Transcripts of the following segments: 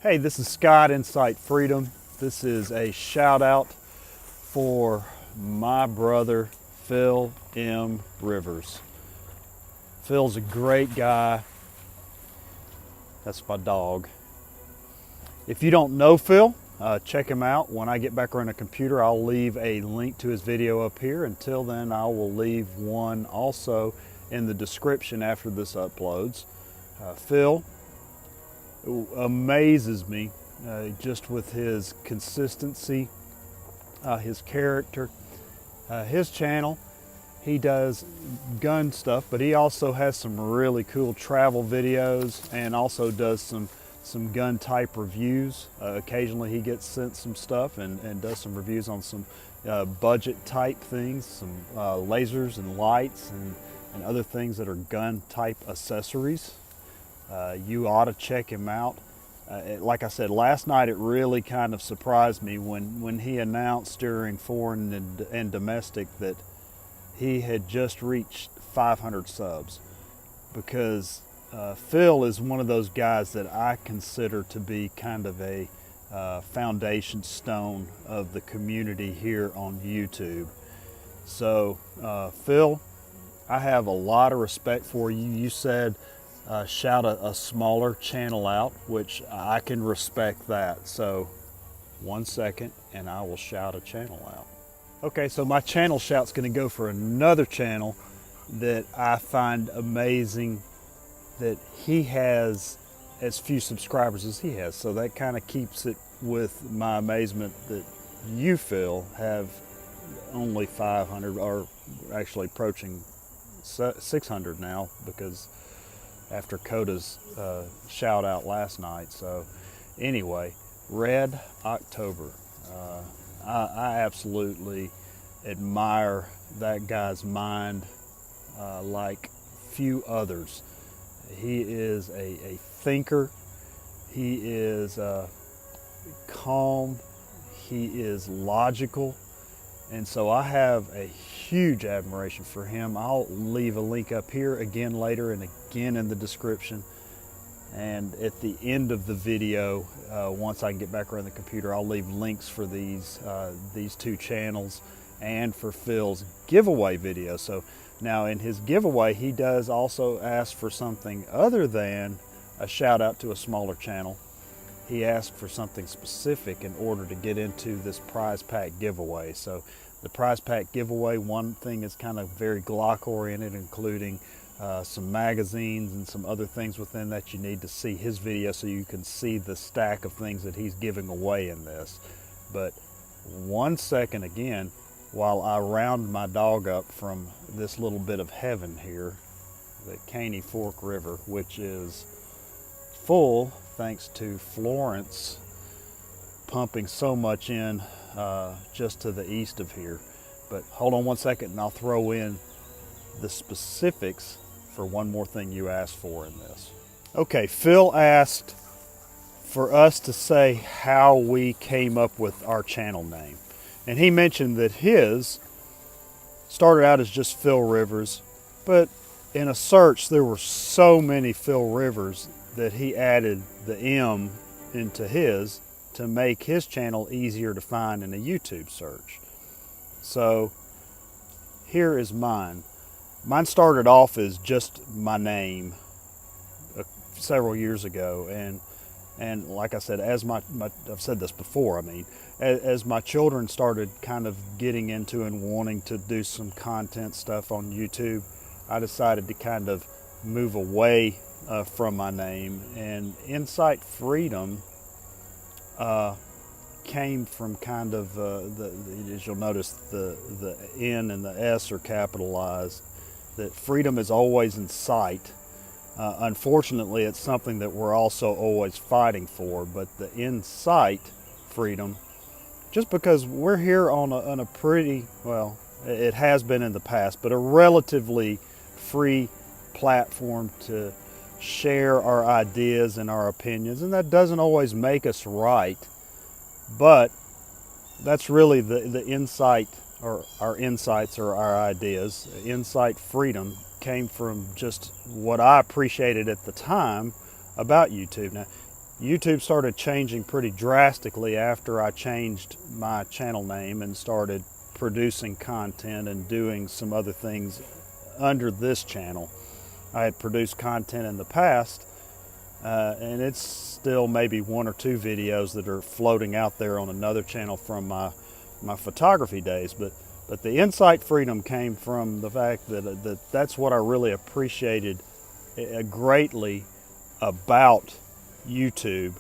Hey, this is Scott, Insight Freedom. This is a shout out for my brother, Phil M. Rivers. Phil's a great guy. That's my dog. If you don't know Phil, check him out. When I get back on the computer, I'll leave a link to his video up here. Until then, I will leave one also in the description after this uploads. Phil amazes me just with his consistency, his character, his channel. He does gun stuff, but he also has some really cool travel videos and also does some gun type reviews. Occasionally he gets sent some stuff and does some reviews on some budget type things, some lasers and lights and other things that are gun type accessories. You ought to check him out. Like I said, last night it really kind of surprised me when he announced during foreign and domestic that he had just reached 500 subs, because Phil is one of those guys that I consider to be kind of a foundation stone of the community here on YouTube. So Phil, I have a lot of respect for you. You said shout a smaller channel out, which I can respect that. So 1 second and I will shout a channel out. Okay, so my channel shout's going to go for another channel that I find amazing that he has as few subscribers as he has. So that kind of keeps it with my amazement that you, Phil, have only 500, or actually approaching 600 now, because after Coda's shout out last night. So anyway, Red October. I absolutely admire that guy's mind like few others. He is a thinker. He is calm. He is logical. And so I have a huge admiration for him. I'll leave a link up here again later and again in the description. And at the end of the video, once I can get back around the computer, I'll leave links for these two channels and for Phil's giveaway video. So now in his giveaway, he does also ask for something other than a shout out to a smaller channel. He asked for something specific in order to get into this prize pack giveaway. So the prize pack giveaway, one thing is kind of very Glock oriented, including some magazines and some other things within that. You need to see his video so you can see the stack of things that he's giving away in this. But 1 second again, while I round my dog up from this little bit of heaven here, the Caney Fork River, which is full thanks to Florence pumping so much in just to the east of here. But hold on 1 second and I'll throw in the specifics for one more thing you asked for in this. Okay, Phil asked for us to say how we came up with our channel name. And he mentioned that his started out as just Phil Rivers, but in a search there were so many Phil Rivers that he added the M into his to make his channel easier to find in a YouTube search. So here is mine. Mine started off as just my name several years ago, and like I said, as I've said this before, I mean, as my children started kind of getting into and wanting to do some content stuff on YouTube, I decided to kind of move away from my name, and Insight Freedom came from kind of as you'll notice, the N and the S are capitalized. That freedom is always in sight. Unfortunately, it's something that we're also always fighting for, but the Insight Freedom, just because we're here on a pretty, well, it has been in the past, but a relatively free platform to share our ideas and our opinions, and that doesn't always make us right, but that's really the insight, or our insights or our ideas. Insight Freedom came from just what I appreciated at the time about YouTube. Now, YouTube started changing pretty drastically after I changed my channel name and started producing content and doing some other things under this channel. I had produced content in the past, and it's still maybe 1 or 2 videos that are floating out there on another channel from my photography days. But the insight freedom came from the fact that that's what I really appreciated greatly about YouTube,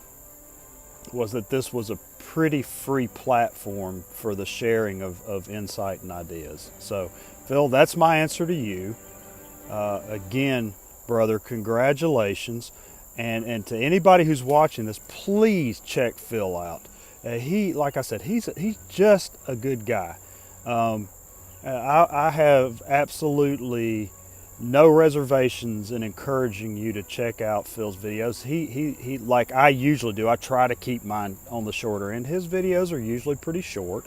was that this was a pretty free platform for the sharing of insight and ideas. So Phil, that's my answer to you. Again, brother, congratulations. And to anybody who's watching this, please check Phil out. He, like I said, he's just a good guy. I have absolutely no reservations in encouraging you to check out Phil's videos. He like I usually do, I try to keep mine on the shorter end. His videos are usually pretty short.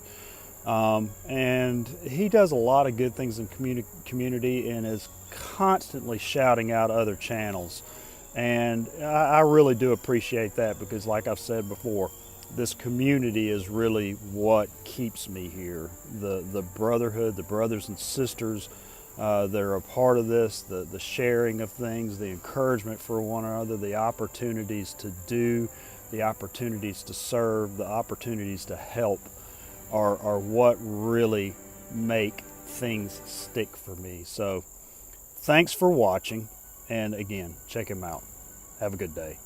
And he does a lot of good things in community and is constantly shouting out other channels. And I really do appreciate that, because like I've said before, this community is really what keeps me here. The brotherhood, the brothers and sisters that are a part of this, the sharing of things, the encouragement for one another, the opportunities to do, the opportunities to serve, the opportunities to help are what really make things stick for me. So thanks for watching, and again, check him out. Have a good day.